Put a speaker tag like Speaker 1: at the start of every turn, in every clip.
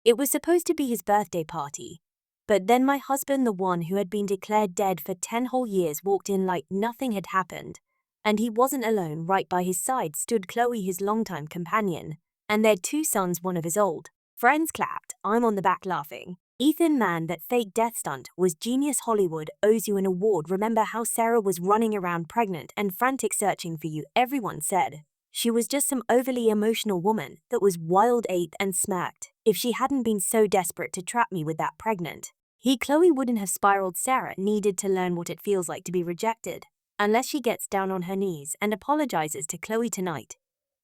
Speaker 1: It was supposed to be his birthday party. But then my husband, the one who had been declared dead for 10 whole years, walked in like nothing had happened. And he wasn't alone. Right by his side stood Chloe, his longtime companion, and their 2 sons, one of his old friends. Clapped. I'm on the back laughing. Ethan, man, that fake death stunt was genius. Hollywood owes you an award. Remember how Sarah was running around pregnant and frantic searching for you? Everyone said she was just some overly emotional woman that was wild ape and smirked. If she hadn't been so desperate to trap me with that pregnant, Chloe wouldn't have spiraled. Sarah needed to learn what it feels like to be rejected. Unless she gets down on her knees and apologizes to Chloe tonight,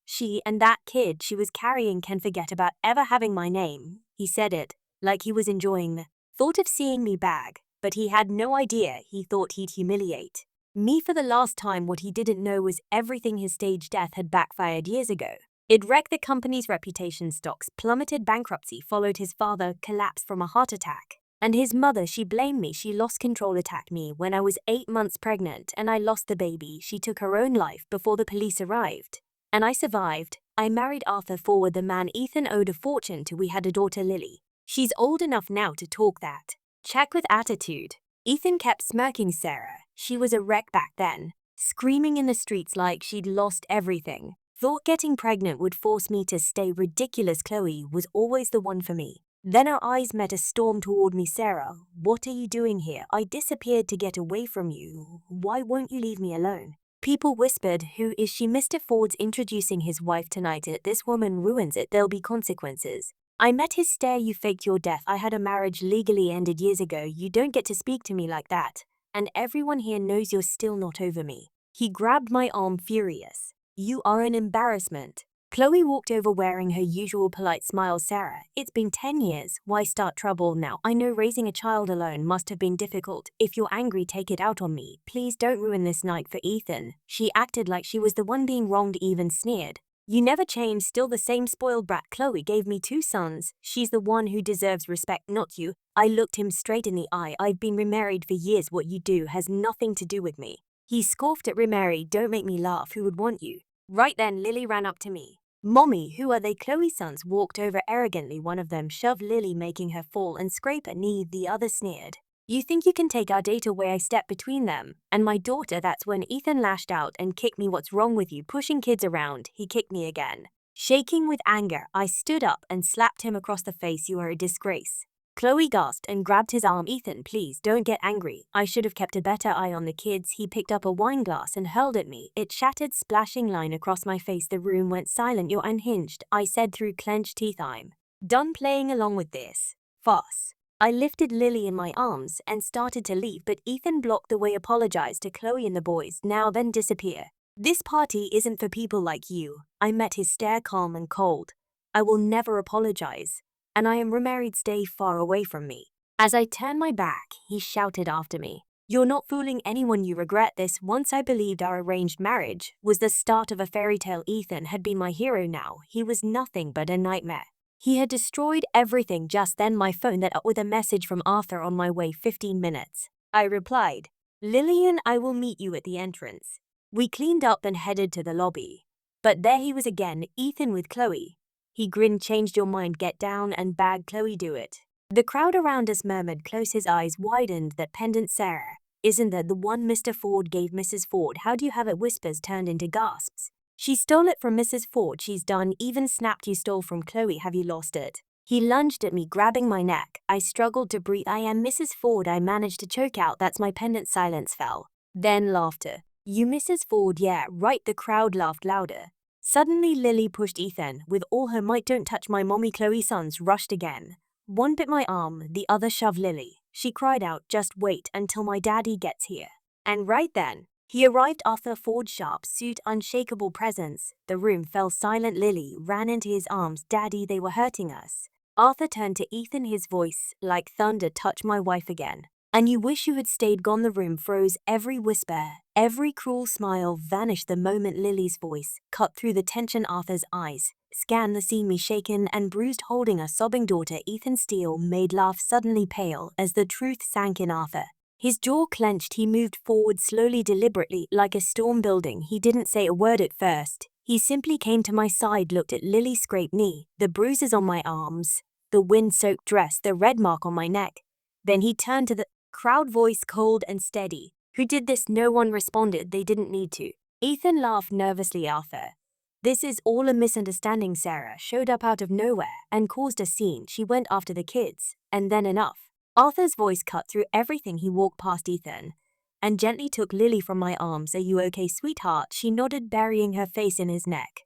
Speaker 1: she and that kid she was carrying can forget about ever having my name. He said it like he was enjoying the thought of seeing me bag, but he had no idea he thought he'd humiliate me for the last time. What he didn't know was everything his stage death had backfired years ago. It wrecked the company's reputation, stocks plummeted, bankruptcy followed, his father collapsed from a heart attack. And his mother, she blamed me. She lost control, attacked me when I was 8 months pregnant and I lost the baby. She took her own life before the police arrived. And I survived. I married Arthur Forward, the man Ethan owed a fortune to. We had a daughter, Lily. She's old enough now to talk that check with attitude. Ethan kept smirking. Sarah, she was a wreck back then, screaming in the streets like she'd lost everything. Thought getting pregnant would force me to stay. Ridiculous. Chloe was always the one for me. Then our eyes met, a storm toward me. Sarah, what are you doing here? I disappeared to get away from you. Why won't you leave me alone? People whispered, who is she? Mr. Ford's introducing his wife tonight. This woman ruins it. There'll be consequences. I met his stare. You faked your death. I had a marriage legally ended years ago. You don't get to speak to me like that. And everyone here knows you're still not over me. He grabbed my arm, furious. You are an embarrassment. Chloe walked over wearing her usual polite smile. Sarah, it's been 10 years. Why start trouble now? I know raising a child alone must have been difficult. If you're angry, take it out on me. Please don't ruin this night for Ethan. She acted like she was the one being wronged, even sneered. You never changed, still the same spoiled brat. Chloe gave me 2 sons. She's the one who deserves respect, not you. I looked him straight in the eye. I've been remarried for years. What you do has nothing to do with me. He scoffed at remarried. Don't make me laugh. Who would want you? Right then, Lily ran up to me. Mommy, who are they? Chloe's sons walked over arrogantly. One of them shoved Lily, making her fall and scrape a knee. The other sneered. You think you can take our date away? I stepped between them and my daughter. That's when Ethan lashed out and kicked me. What's wrong with you pushing kids around? He kicked me again. Shaking with anger, I stood up and slapped him across the face. You are a disgrace. Chloe gasped and grabbed his arm. Ethan, please don't get angry. I should have kept a better eye on the kids. He picked up a wine glass and hurled at me. It shattered, splashing line across my face. The room went silent. You're unhinged, I said through clenched teeth. I'm done playing along with this farce. I lifted Lily in my arms and started to leave, but Ethan blocked the way, apologized to Chloe and the boys. Now then, disappear. This party isn't for people like you. I met his stare, calm and cold. I will never apologize. And I am remarried. Stay far away from me. As I turned my back, he shouted after me. You're not fooling anyone. You regret this. Once I believed our arranged marriage was the start of a fairy tale. Ethan had been my hero. Now he was nothing but a nightmare. He had destroyed everything. Just then my phone lit up with a message from Arthur. On my way, 15 minutes. I replied, Lillian, I will meet you at the entrance. We cleaned up and headed to the lobby. But there he was again, Ethan with Chloe. He grinned. Changed your mind, get down and bag Chloe, do it. The crowd around us murmured close. His eyes widened. That pendant, Sarah, isn't that the one Mr. Ford gave Mrs. Ford? How do you have it? Whispers turned into gasps. She stole it from Mrs. Ford. She's done. Even snapped. You stole from Chloe. Have you lost it? He lunged at me, grabbing my neck. I struggled to breathe. I am Mrs. Ford. I managed to choke out. That's my pendant. Silence fell. Then laughter. You Mrs. Ford? Yeah, right. The crowd laughed louder. Suddenly Lily pushed Ethan with all her might. Don't touch my mommy. Chloe's sons rushed again. One bit my arm, the other shoved Lily. She cried out, just wait until my daddy gets here. And right then, he arrived. Arthur Ford, sharp suit, unshakable presence. The room fell silent. Lily ran into his arms. Daddy, they were hurting us. Arthur turned to Ethan, his voice like thunder. Touch my wife again. And you wish you had stayed gone. The room froze. Every whisper, every cruel smile vanished the moment Lily's voice cut through the tension. Arthur's eyes scanned the scene, me shaken and bruised, holding a sobbing daughter. Ethan Steele made laugh suddenly pale as the truth sank in Arthur. His jaw clenched. He moved forward slowly, deliberately, like a storm building. He didn't say a word at first. He simply came to my side, looked at Lily's scraped knee, the bruises on my arms, the wind-soaked dress, the red mark on my neck. Then he turned to the crowd, voice cold and steady. Who did this? No one responded. They didn't need to. Ethan laughed nervously. Arthur. This is all a misunderstanding. Sarah showed up out of nowhere and caused a scene. She went after the kids, and then enough. Arthur's voice cut through everything. He walked past Ethan and gently took Lily from my arms. Are you okay, sweetheart? She nodded, burying her face in his neck.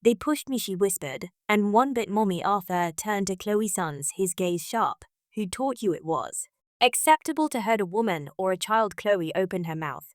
Speaker 1: They pushed me, she whispered, and one bit. Mommy. Arthur turned to Chloe's sons, his gaze sharp. Who taught you it was acceptable to hurt a woman or a child? Chloe opened her mouth,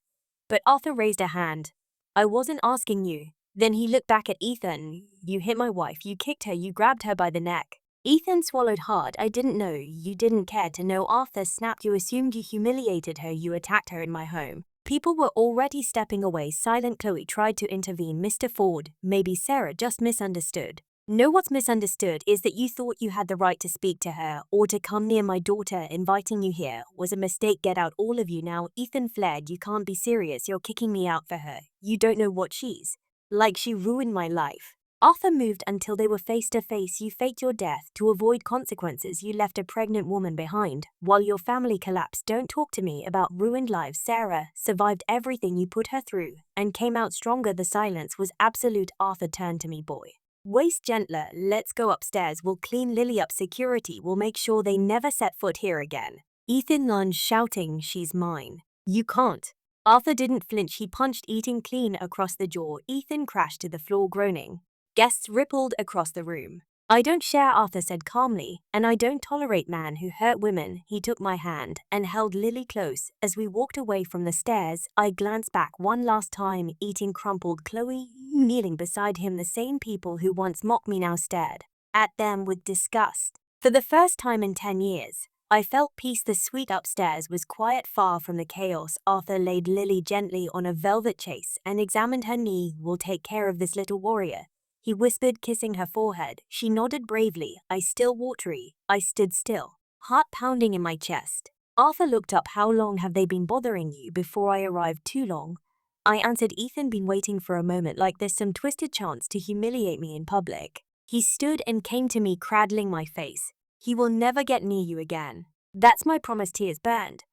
Speaker 1: but Arthur raised a hand. I wasn't asking you. Then he looked back at Ethan. You hit my wife, you kicked her, you grabbed her by the neck. Ethan swallowed hard. I didn't know. You didn't care to know. Arthur snapped. You assumed. You humiliated her. You attacked her in my home. People were already stepping away. Silent. Chloe tried to intervene. Mr. Ford, maybe Sarah just misunderstood. No, what's misunderstood is that you thought you had the right to speak to her or to come near my daughter. Inviting you here was a mistake. Get out, all of you now. Ethan flared. You can't be serious. You're kicking me out for her. You don't know what she's like. She ruined my life. Arthur moved until they were face to face. You faked your death to avoid consequences. You left a pregnant woman behind while your family collapsed. Don't talk to me about ruined lives. Sarah survived everything you put her through and came out stronger. The silence was absolute. Arthur turned to me. Boy, waist gentler. Let's go upstairs. We'll clean Lily up. Security will make sure they never set foot here again. Ethan lunged, shouting, she's mine. You can't. Arthur didn't flinch. He punched Ethan clean across the jaw. Ethan crashed to the floor, groaning. Guests rippled across the room. I don't share, Arthur said calmly, and I don't tolerate men who hurt women. He took my hand and held Lily close. As we walked away from the stairs, I glanced back one last time. Ethan crumpled. Chloe, kneeling beside him. The same people who once mocked me now stared at them with disgust. For the first time in 10 years, I felt peace. The suite upstairs was quiet, far from the chaos. Arthur laid Lily gently on a velvet chaise and examined her knee. We'll take care of this little warrior, he whispered, kissing her forehead. She nodded bravely. I still watery. I stood still, heart pounding in my chest. Arthur looked up. How long have they been bothering you? Before I arrived. Too long, I answered. Ethan been waiting for a moment like this, some twisted chance to humiliate me in public. He stood and came to me, cradling my face. He will never get near you again. That's my promise. Tears burned,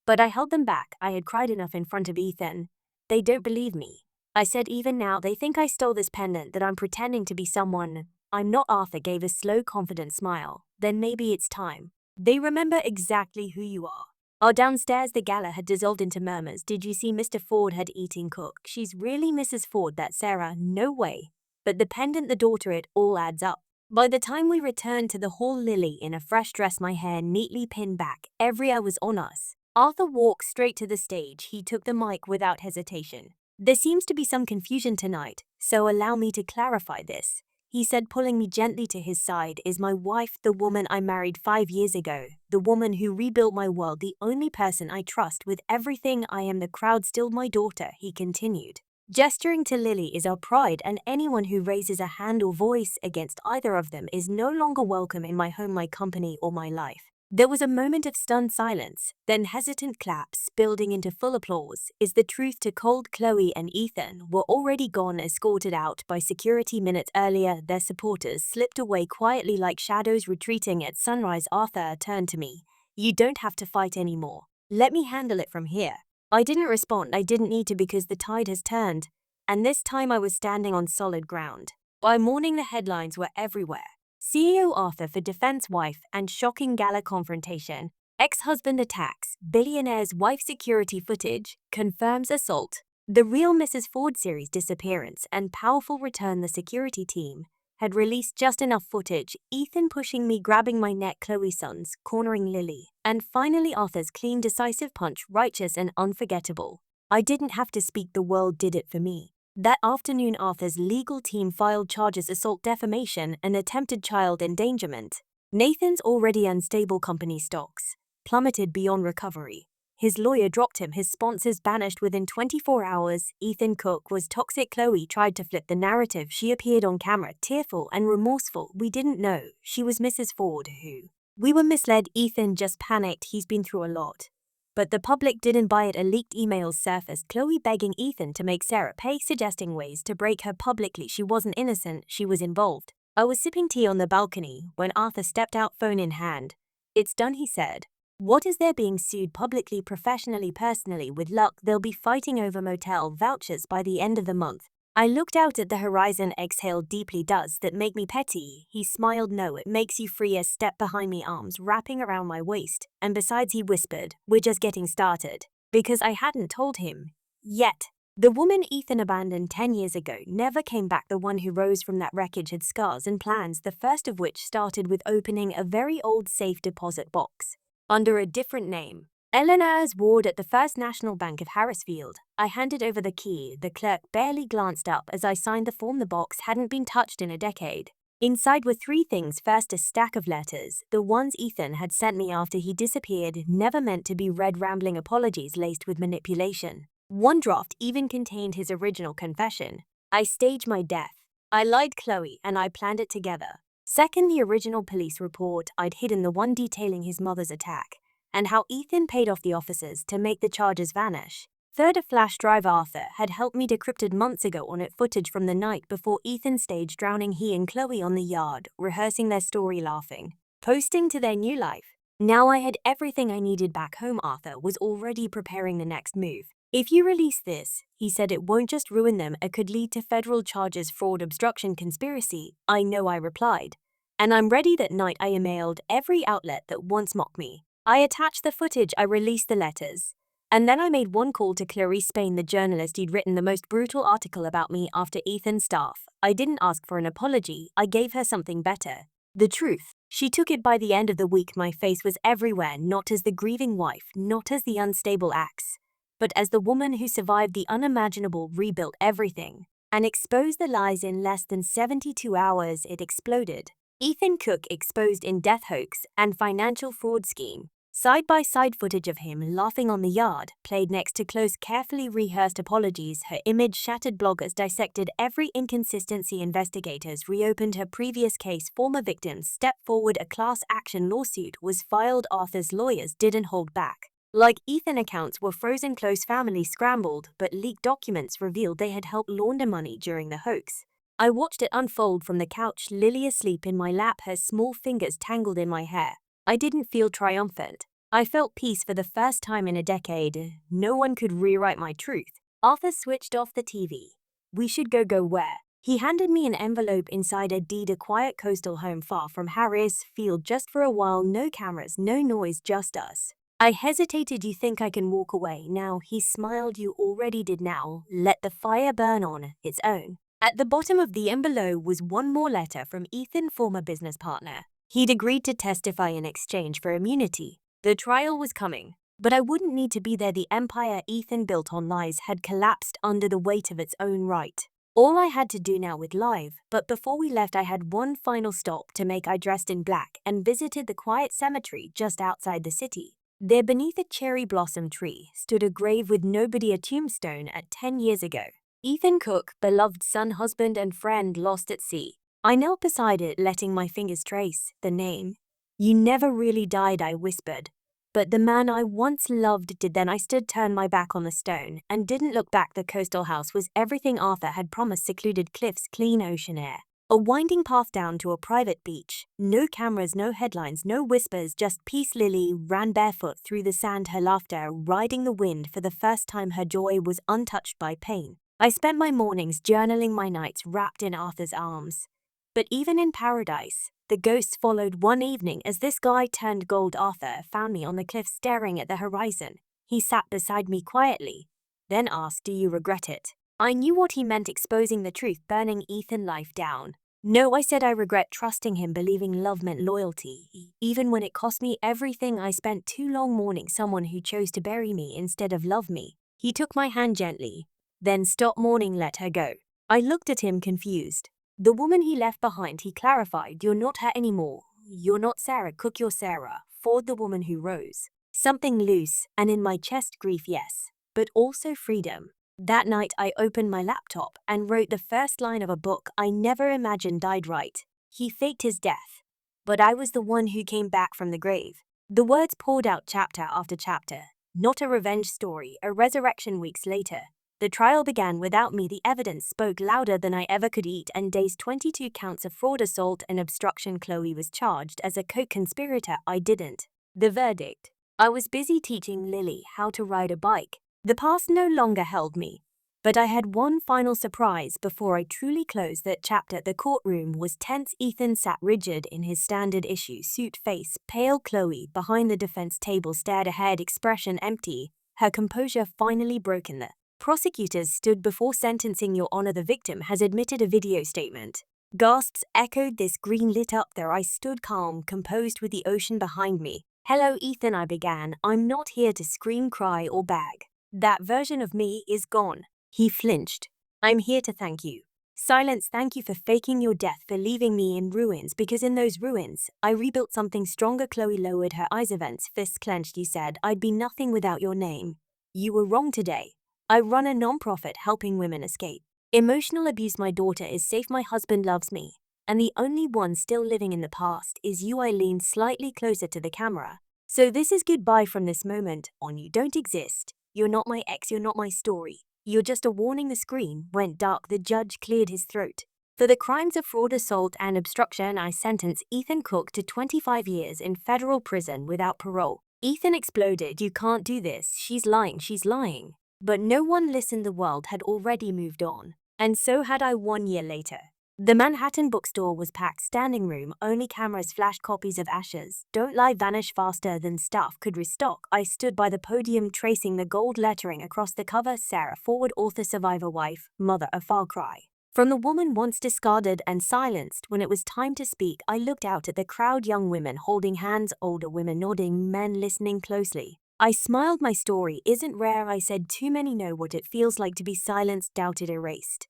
Speaker 1: but I held them back. I had cried enough in front of Ethan. They don't believe me, I said. Even now, they think I stole this pendant, that I'm pretending to be someone I'm not. Arthur gave a slow, confident smile. Then maybe it's time. They remember exactly who you are. Downstairs, the gala had dissolved into murmurs. Did you see Mr. Ford had eaten cook? She's really Mrs. Ford, that Sarah? No way. But the pendant, the daughter, it all adds up. By the time we returned to the hall, Lily in a fresh dress, my hair neatly pinned back, every eye was on us. Arthur walked straight to the stage. He took the mic without hesitation. There seems to be some confusion tonight, so allow me to clarify this, he said, pulling me gently to his side. Is my wife the woman I married 5 years ago, the woman who rebuilt my world, the only person I trust with everything I am. The crowd still my daughter, he continued, gesturing to Lily, is our pride, and anyone who raises a hand or voice against either of them is no longer welcome in my home, my company, or my life. There was a moment of stunned silence, then hesitant claps, building into full applause. Is the truth to cold? Chloe and Ethan were already gone, escorted out by security. Minutes earlier, their supporters slipped away quietly like shadows retreating at sunrise. Arthur turned to me. You don't have to fight anymore. Let me handle it from here. I didn't respond. I didn't need to, because the tide has turned, and this time I was standing on solid ground. By morning, the headlines were everywhere. CEO Arthur for defense wife and shocking gala confrontation. Ex-husband attacks billionaire's wife. Security footage confirms assault. The Real Mrs. Ford series disappearance and powerful return. The security team had released just enough footage. Ethan pushing me, grabbing my neck. Chloe's sons cornering Lily. And finally Arthur's clean, decisive punch, righteous and unforgettable. I didn't have to speak. The world did it for me. That afternoon, Arthur's legal team filed charges: assault, defamation, and attempted child endangerment. Nathan's already unstable company stocks plummeted beyond recovery. His lawyer dropped him, his sponsors banished within 24 hours. Ethan Cook was toxic. Chloe tried to flip the narrative. She appeared on camera, tearful and remorseful. We didn't know she was Mrs. Ford, who we were misled. Ethan just panicked. He's been through a lot. But the public didn't buy it. A leaked emails surfaced, Chloe begging Ethan to make Sarah pay, suggesting ways to break her publicly. She wasn't innocent, she was involved. I was sipping tea on the balcony when Arthur stepped out, phone in hand. "It's done," he said. "What is there being sued publicly, professionally, personally? With luck, they'll be fighting over motel vouchers by the end of the month." I looked out at the horizon, exhaled deeply. "Does that make me petty?" He smiled. "No, it makes you freer." Stepped behind me, arms wrapping around my waist. "And besides," he whispered, "we're just getting started." Because I hadn't told him yet. The woman Ethan abandoned 10 years ago never came back. The one who rose from that wreckage had scars and plans, the first of which started with opening a very old safe deposit box under a different name. Eleanor's ward at the First National Bank of Harrisfield. I handed over the key. The clerk barely glanced up as I signed the form. The box hadn't been touched in a decade. Inside were three things. First, a stack of letters, the ones Ethan had sent me after he disappeared, never meant to be read, rambling apologies laced with manipulation. One draft even contained his original confession. "I staged my death. I lied Chloe, and I planned it together." Second, the original police report I'd hidden, the one detailing his mother's attack, and how Ethan paid off the officers to make the charges vanish. Third, a flash drive Arthur had helped me decrypted months ago on it, footage from the night before Ethan staged drowning he and Chloe on the yard, rehearsing their story, laughing, posting to their new life. Now I had everything I needed back home. Arthur was already preparing the next move. "If you release this," he said, "it won't just ruin them, it could lead to federal charges, fraud, obstruction, conspiracy." "I know," I replied. "And I'm ready." That night I emailed every outlet that once mocked me. I attached the footage, I released the letters. And then I made one call to Clarice Spain, the journalist who'd written the most brutal article about me after Ethan's staff. I didn't ask for an apology, I gave her something better. The truth. She took it. By the end of the week, my face was everywhere, not as the grieving wife, not as the unstable ex, but as the woman who survived the unimaginable, rebuilt everything, and exposed the lies. In less than 72 hours, it exploded. Ethan Cook exposed in death hoax and financial fraud scheme. Side-by-side footage of him laughing on the yard, played next to close, carefully rehearsed apologies. Her image shattered. Bloggers dissected every inconsistency. Investigators reopened her previous case. Former victims stepped forward. A class action lawsuit was filed. Arthur's lawyers didn't hold back. Like Ethan, accounts were frozen. Close family scrambled, but leaked documents revealed they had helped launder money during the hoax. I watched it unfold from the couch, Lily asleep in my lap, her small fingers tangled in my hair. I didn't feel triumphant. I felt peace for the first time in a decade. No one could rewrite my truth. Arthur switched off the TV. "We should go where?" He handed me an envelope, inside a deed, a quiet coastal home far from Harrisfield, just for a while. No cameras, no noise, just us. I hesitated. "You think I can walk away now?" He smiled. "You already did. Now let the fire burn on its own." At the bottom of the envelope was one more letter from Ethan, former business partner. He'd agreed to testify in exchange for immunity. The trial was coming, but I wouldn't need to be there. The empire Ethan built on lies had collapsed under the weight of its own right. All I had to do now with live. But before we left, I had one final stop to make. I dressed in black and visited the quiet cemetery just outside the city. There, beneath a cherry blossom tree, stood a grave with nobody, a tombstone at 10 years ago. Ethan Cook, beloved son, husband, and friend, lost at sea. I knelt beside it, letting my fingers trace the name. "You never really died," I whispered. "But the man I once loved did." Then I stood, turned my back on the stone, and didn't look back. The coastal house was everything Arthur had promised. Secluded cliffs, clean ocean air. A winding path down to a private beach. No cameras, no headlines, no whispers, just peace. Lily ran barefoot through the sand, her laughter riding the wind. For the first time, her joy was untouched by pain. I spent my mornings journaling, my nights wrapped in Arthur's arms. But even in paradise, the ghosts followed. One evening, as this guy turned gold, Arthur found me on the cliff staring at the horizon. He sat beside me quietly, then asked, "Do you regret it?" I knew what he meant, exposing the truth, burning Ethan's life down. "No," I said, "I regret trusting him, believing love meant loyalty, even when it cost me everything. I spent too long mourning someone who chose to bury me instead of love me." He took my hand gently. "Then stop mourning, let her go." I looked at him, confused. "The woman he left behind," he clarified. "You're not her anymore. You're not Sarah Cook, you're Sarah Ford, the woman who rose." Something loose, and in my chest, grief, yes, but also freedom. That night I opened my laptop and wrote the first line of a book I never imagined I'd write. He faked his death, but I was the one who came back from the grave. The words poured out chapter after chapter. Not a revenge story, a resurrection. Weeks later, The trial began without me. The evidence spoke louder than I ever could eat, and days 22 counts of fraud, assault, and obstruction. Chloe was charged as a co-conspirator. I didn't. The verdict. I was busy teaching Lily how to ride a bike. The past no longer held me. But I had one final surprise before I truly closed that chapter. The courtroom was tense. Ethan sat rigid in his standard issue suit, face pale. Chloe, behind the defense table, stared ahead, expression empty, her composure finally broken. The prosecutors stood before sentencing. Your Honor, the victim has admitted. A video statement. Gasps echoed. This green lit up there. I stood calm, composed, with the ocean behind me. Hello, Ethan, I began. I'm not here to scream, cry, or beg. That version of me is gone. He flinched. I'm here to thank you. Silence. Thank you for faking your death, for leaving me in ruins, because in those ruins, I rebuilt something stronger. Chloe lowered her eyes, events, fists clenched. You said I'd be nothing without your name. You were wrong today. I run a non-profit helping women escape emotional abuse. My daughter is safe. My husband loves me. And the only one still living in the past is you. I leaned slightly closer to the camera. So this is goodbye from this moment on. You don't exist. You're not my ex. You're not my story. You're just a warning. The screen went dark. The judge cleared his throat. For the crimes of fraud, assault, and obstruction, I sentence Ethan Cook to 25 years in federal prison without parole. Ethan exploded. You can't do this. She's lying. She's lying. But no one listened. The world had already moved on. And so had I. 1 year later. The Manhattan bookstore was packed. Standing room only. Cameras flashed. Copies of Ashes, Don't Lie vanish faster than staff could restock. I stood by the podium, tracing the gold lettering across the cover. Sarah Forward, author, survivor, wife, mother. A far cry from the woman once discarded and silenced. When it was time to speak, I looked out at the crowd. Young women holding hands, older women nodding, men listening closely. I smiled. My story isn't rare, I said. Too many know what it feels like to be silenced, doubted, erased.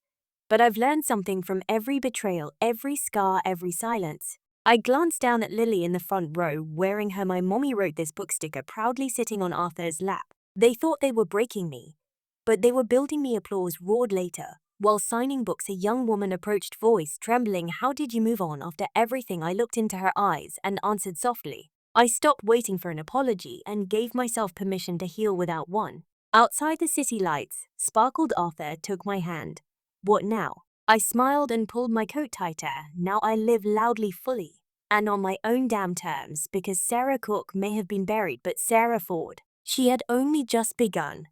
Speaker 1: But I've learned something from every betrayal, every scar, every silence. I glanced down at Lily in the front row, wearing her "My Mommy Wrote This" book sticker proudly sitting on Arthur's lap. They thought they were breaking me, but they were building me. Applause roared later. While signing books, a young woman approached, voice trembling. How did you move on after everything? I looked into her eyes and answered softly. I stopped waiting for an apology and gave myself permission to heal without one. Outside, the city lights sparkled. Arthur took my hand. What now? I smiled and pulled my coat tighter. Now I live loudly, fully, and on my own damn terms, because Sarah Cook may have been buried, but Sarah Ford, she had only just begun.